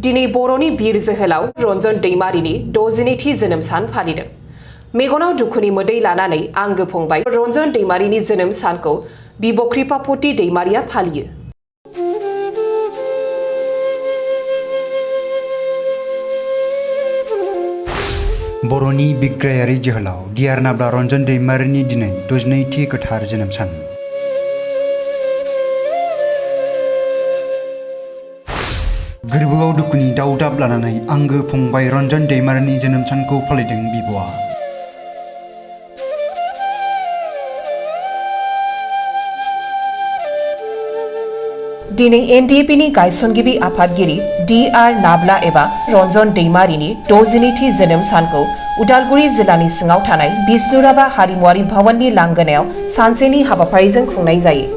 दिनै बर'नि बिर जोहोलाव रन्जन दैमारिनि 62थि जोनोम सान फालिदों। मेगनाव दुखुनि मोदै लानानै आंगो फंबाय रन्जन दैमारिनि जोनोम सानखौ बिब' कृपापति दैमारिया फालियो। बर'नि बिग्रायारि जोहोलाव डिआर नाब्ला रन्जन दैमारिनि दिनै 62थि गोथार जोनोम सान। गोरबोआव दुखुनि दावदाब लानानै आंगो फंबाय रन्जन दैमारिनि जोनोम सानखौ फालिदों बिब'आ। दिनै एनडिएफबिनि गायसनगिरि आफादगिरि डिआर नाब्ला एबा रन्जन दैमारिनि 62थि जोनोम सानखौ उदालगुरि जिल्लानि सिङाव थानाय बिष्णुराभा हारिमुआरि भवननि लांगोनायाव सानसेनि हाबाफारिजों खुंनाय जायो।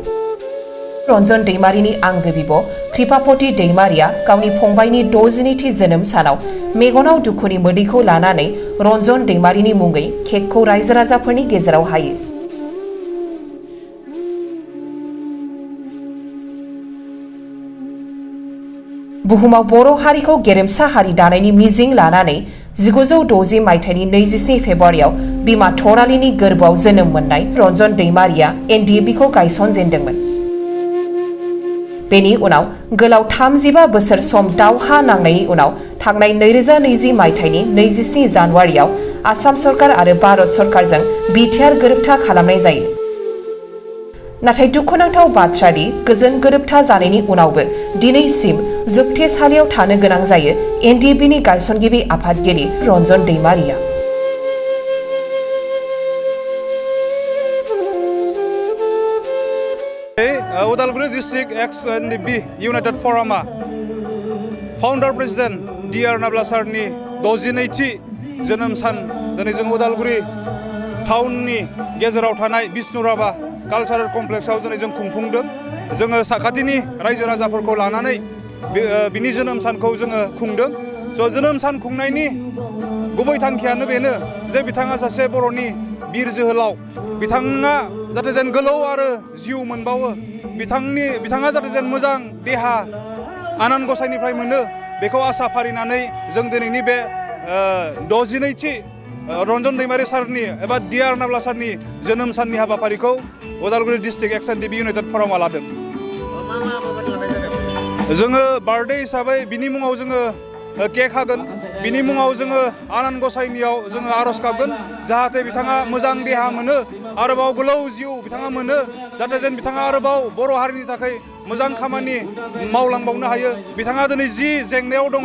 रन्जन दैमारिनि आंगो बिब' कृपापति दैमारिया गावनि फंबायनि 62थि जोनोम सानाव मेगनाव दुखुनि मोदैखौ लानानै रन्जन दैमारिनि मुङै केकखौ रायजो राजाफोरनि गेजेराव हायो। बुहुमाव बर' हारिखौ गेरेमसा हारि दानायनि मिजिं लानानै 1960 मायथाइनि 24 फेब्रुवारियाव बिमा थरालिनि गोरबोआव जोनोम मोननाय रन्जन दैमारिया एनडिएफबिखौ गायसनजेनदोंमोन। बेनि उनाव गोलाव 35 बोसोर सम दावहा नांनायनि उनाव थांनाय 2020 मायथाइनि 27 जानुवारियाव आसाम सरकार आरो भारत सरकारजों बिटिआर गोरोबथा खालामनाय जायो। नाथाय दुखुनांथाव बाथ्रा दि गोजोन गोरोबथा जानायनि उनावबो दिनैसिम जोबथेसालियाव थानो गोनां जायो एनडिएफबिनि गायसनगिरि आफादगिरि रन्जन दैमारिया। उदालगुरि डिस्ट्रिक्ट एक्स एनडिएफबि इउनाइटेड फरामा फाउन्डार प्रेसिडेन्ट डिआर नाब्ला सारनि 62थि जोनोम सान दिनै जों उदालगुरि टाउननि गेजेराव थानाय बिष्णुराभा कालचारेल कमप्लेक्सआव दिनै जों खुंफुंदों। जोङो साखाथिनि रायजो राजाफोरखौ लानानै बिनि जोनोम सानखौ जोङो खुंदों। स' जोनोम सान खुंनायनि गुबै थांखियानो बेनो जे बिथाङा सासे बर'नि बिर जोहोलाव, बिथाङा जाहाथे जेन गोलाव आरो जिउ मोनबावो, बिथाङा जाहाथे जेन मोजां देहा आनान गसाइनिफ्राय मोनो, बेखौ आसा फारिनानै जों दिनैनि बे 62थि रन्जन दैमारि सारनि एबा डिआर नाब्ला सारनि जोनोम साननि हाबाफारिखौ उदालगुरि डिस्ट्रिक्ट एक्स एनडिएफबि इउनाइटेड फरामा लादों। जोङो बार्थडे हिसाबै बिनि मुङाव जोङो केक हागोन, बिनि मुङाव जोङो आनान गसाइनियाव जोङो आर'ज गाबगोन जाहाथे बिथाङा मोजां देहा मोनो, आरोबाव गोलाव जिउ बिथाङा मोनो, जाहाथे जेन बिथाङा आरोबाव बर' हारिनि थाखाय मोजां खामानि मावलांबावनो हायो। बिथाङा दिनै जि जेंनायाव दङ,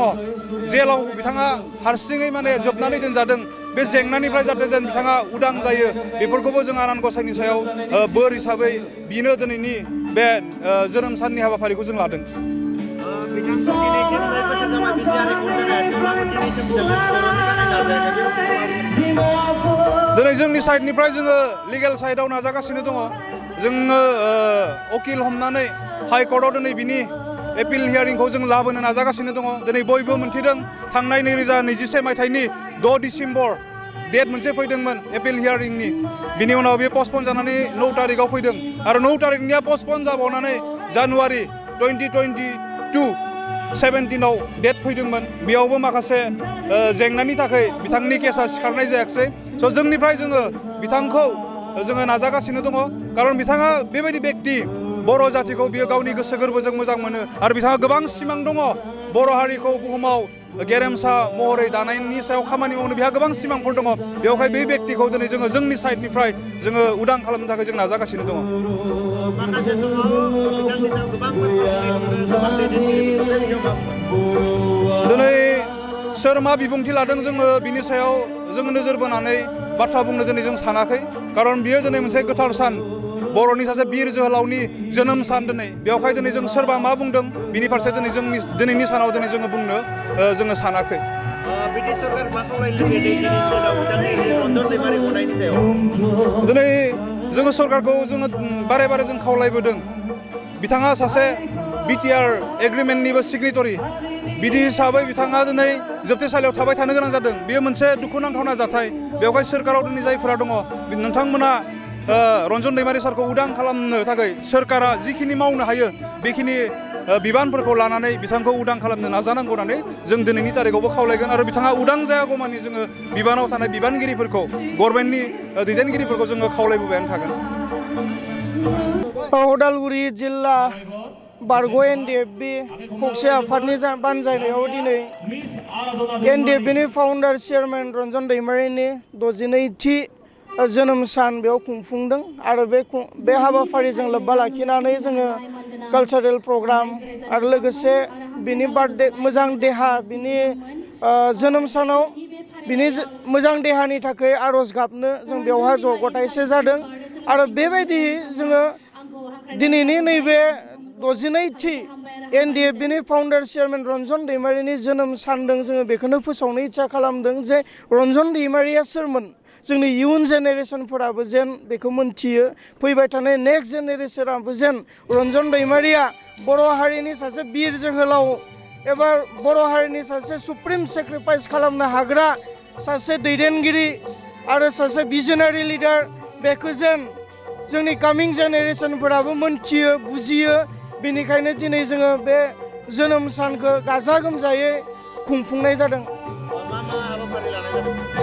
जेलाव बिथाङा हारसिङै जोबनानै दोनजादों, बे जेंनानिफ्राय जाहाथे जेन बिथाङा उदां जायो, बेफोरखौबो जों आनान गसाइनि सायाव बोर हिसाबै बिनो दिनैनि बे जोनोम साननि हाबाफारिखौ जों लादों। दिनै जोंनि साइडनिफ्राय जोङो लिगेल साइडआव नाजागासिनो दङ। जोङो उकिल हमनानै हाइकर्टआव दिनै बिनि एपिल हियारिंखौ जों लाबोनो नाजागासिनो दङ। दिनै बयबो मोनथिदों थांनाय 2021 मायथाइनि 6 डिसेम्बर डेट मोनसे फैदोंमोन एपिल हियारिंनि, बिनि उनाव बे पस्टपन जानानै 9 तारिखआव फैदों आरो 9 तारिखनिया पस्टपन जाबावनानै जानुवारि 2022 17आव डेट फैदोंमोन। बेयावबो माखासे जेंनानि थाखाय बिथांनि केसा सिखारनाय जायाखिसै। स' जोंनिफ्राय जोङो बिथांखौ जोङो नाजागासिनो दङ, खारन बिथाङा बेबायदि बेक्ति बर' जातिखौ बियो गावनि गोसो गोरबोजों मोजां मोनो आरो बिथाङा गोबां सिमां दङ बर' हारिखौ बुहुमाव गेरेमसा महरै दानायनि सायाव खामानि मावनो बिहा गोबां सिमांफोर दङ। बेवहाय बे बेक्तिखौ दिनै जोङो जोंनि साइडनिफ्राय जोङो उदां खालामनो थाखाय जों नाजागासिनो दङ। माखासे समाव बिथांनि सायाव गोबां बाथ्रा दिनै सोर मा बिबुंथि लादों जोङो बिनि सायाव जोङो नोजोर बोनानै बाथ्रा बुंनो दिनै जों सानाखै, खारन बियो दिनै मोनसे गोथार सान, बर'नि सासे बिर जोहोलावनि जोनोम सान। दिनै बेवहाय दिनै जों सोरबा मा बुंदों बिनि फारसे दिनै जोंनि दिनैनि सानाव दिनै जोङो बुंनो जोङो सानाखै। ब्रिटिश सरकार मा खावलायनो लुबैदों दिनैनि दिनाव बिथांनि रन्जन दैमारि गनायनि सायाव? दिनै जोङो सरकारखौ जोङो बारे बारे जों खावलायबोदों, बिथाङा सासे बिटिआर एग्रिमेन्टनिबो सिगनेटरि, बिदि हिसाबै बिथाङा दिनै जोबथेसालियाव थाबाय थानो गोनां जादों। बेयो मोनसे दुखुनांथावना जाथाय। बेवहाय सोरखाराव दिनै जायफोरा दङ नोंथांमोना रन्जन दैमारि सारखौ उदां खालामनो थाखाय सोरखारा जिखिनि मावनो हायो बेखिनि बिबानफोरखौ लानानै बिथांखौ उदां खालामनो नाजानांगौ होननानै जों दिनैनि तारिखआवबो खावलायगोन आरो बिथाङा उदां जायागौमानि जोङो बिबानाव थानाय बिबानगिरिफोरखौ गभर्नमेन्टनि दैदेनगिरिफोरखौ जोङो खावलायबोबायानो थागोन। उदालगुरि जिल्ला बारग' एनडिएफबि खौसे आफादनि बानजायनायाव दिनै एनडिएफबिनि फाउन्डार चेयारमेन रन्जन दैमारिनि 62थि जोनोम सान बेयाव खुंफुंदों आरो बे हाबाफारिजों लोब्बा लाखिनानै जोङो कालचारेल प्रग्राम आरो लोगोसे बिनि बार्थडे मोजां देहा बिनि जोनोम सानाव बिनि मोजां देहानि थाखाय आर'ज गाबनो जों बेवहाय ज' गथायसे जादों आरो बेबायदि जोङो दिनैनि नैबे 62थि एनडिएफबिनि फाउन्डार चेयारमेन रन्जन दैमारिनि जोनोम सानदों जोङो बेखौनो फोसावनो इच्छा खालामदों जे रन्जन दैमारिया सोरमोन जोंनि इयुन जेनेरेसनफोराबो जेन बेखौ मोनथियो फैबाय थानाय नेक्स्ट जेनेरेसनाबो जेन रन्जन दैमारिया बर' हारिनि सासे बिर जोहोलाव एबा बर' हारिनि सासे सुप्रिम सेक्रिफाइस खालामनो हाग्रा सासे दैदेनगिरि आरो सासे भिजनारि लिडार बेखौ जेन जोंनि कामिं जेनेरेसनफोराबो मोनथियो बुजियो बेनिखायनो दिनै जोङो बे जोनोम सानखौ गाजा गोमजायै खुंफुंनाय जादों।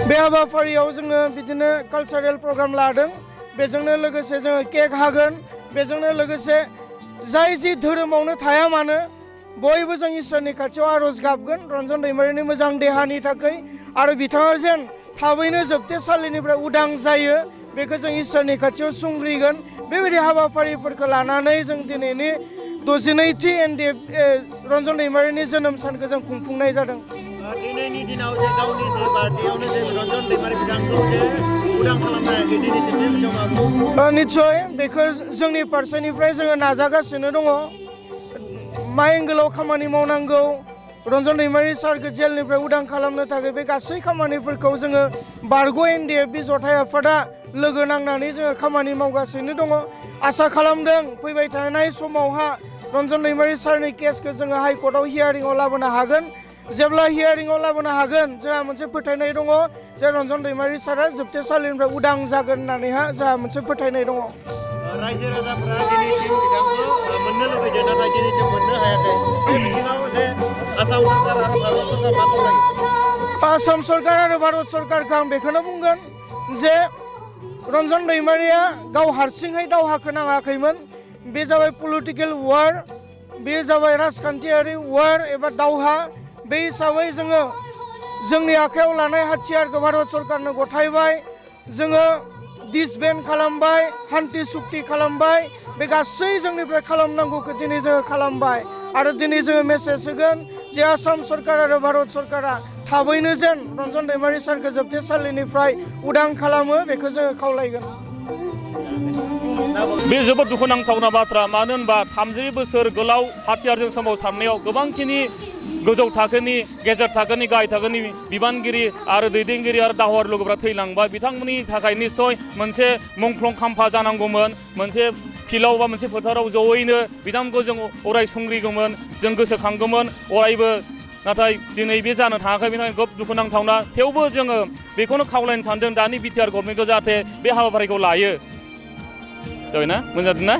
बे हाबाफारियाव जोङो बिदिनो कालचारेल प्रग्राम लादों बेजोंनो लोगोसे जोङो केक हागोन बेजोंनो लोगोसे जाय जि धोरोमावनो थाया मानो बयबो जों इसोरनि खाथियाव आर'ज गाबगोन रन्जन दैमारिनि मोजां देहानि थाखाय आरो बिथाङा जेन थाबैनो जोबथेसालिनिफ्राय उदां जायो बेखौ जों इसोरनि खाथियाव सुंग्रिगोन बेबायदि हाबाफारिफोरखौ लानानै जों दिनैनि 62थि एनडिएफ रन्जन दैमारिनि जोनोम सानखौ जों खुंफुंनाय जादों। दिनैनि दिनाव जे गावनि जे बार्थडेयावनो जे रन्जन दैमारि बिथांखौ जे उदां खालामनो हायाखै दिनैसिम बे बिथिङाव निस्सय बेखौ जोंनि फारसेनिफ्राय जोङो नाजागासिनो दङ मा एंगोलाव खामानि मावनांगौ रन्जन दैमारि सारखौ जेलनिफ्राय उदां खालामनो थाखाय बे गासै खामानिफोरखौ जोङो बारग' एनडिएफबि जथाय आफादा लोगो नांनानै जोङो खामानि मावगासिनो दङ आसा खालामदों फैबाय थानाय समावहा रन्जन दैमारि सारनि केसखौ जोङो हाइकर्टआव हियारिंआव लाबोनो हागोन जेब्ला हियारिंआव लाबोनो हागोन जोंहा मोनसे फोथायनाय दङ जे रन्जन दैमारि सारा जोबथेसालिनिफ्राय उदां जागोन होननानैहा जोंहा मोनसे फोथायनाय दङ। रायजो राजाफोरा दिनैसिम बिथांखौ मोननो लुबैदों नाथाय दिनैसिम मोननो हायाखै बे बिथिङाव जे आसाम सरकार आरो भारत सरकार मा खालामो? आसाम सरकार आरो भारत सरकारखौ आं बेखौनो बुंगोन जे रन्जन दैमारिया गाव हारसिङै दावहाखौ नाङाखैमोन बे जाबाय पलिटिकेल वार बे जाबाय राजखान्थियारि वार एबा दावहा बे हिसाबै जोङो जोंनि आखायाव लानाय हाथियारखौ भारत सरकारनो गथायबाय जोङो डिसबेन्ड खालामबाय हान्थि सुक्ति खालामबाय बे गासै जोंनिफ्राय खालामनांगौखौ दिनै जोङो खालामबाय आरो दिनै जोङो मेसेज होगोन जे आसाम सरकार आरो भारत सरकारा थाबैनो जेन रन्जन दैमारि सारखौ जोबथेसालिनिफ्राय उदां खालामो बेखौ जोङो खावलायगोन। बे जोबोद दुखुनांथावना बाथ्रा मानो होनबा 30 बोसोर गोलाव हाथियारजों सोमावसारनायाव गोबांखिनि गोजौ थाखोनि गेजेर थाखोनि गाहाय थाखोनि बिबानगिरि आरो दैदेनगिरि आरो दावहारु लोगोफ्रा थैलांबाय बिथांमोननि थाखाय निस्सय मोनसे मुंख्लं खाम्फा जानांगौमोन मोनसे फिल्डआव बा मोनसे फोथाराव जयैनो बिथांमोनखौ जों अराय संग्रिगौमोन जों गोसोखांगौमोन अरायबो नाथाय दिनै बे जानो थाङाखै बेनि थाखाय खोब दुखुनांथावना थेवबो जोङो बेखौनो खावलायनो सानदों दानि बिटिआर गभर्नमेन्टखौ जाहाथे बे हाबाफारिखौ लायो जाबायना मोजां जादों ना?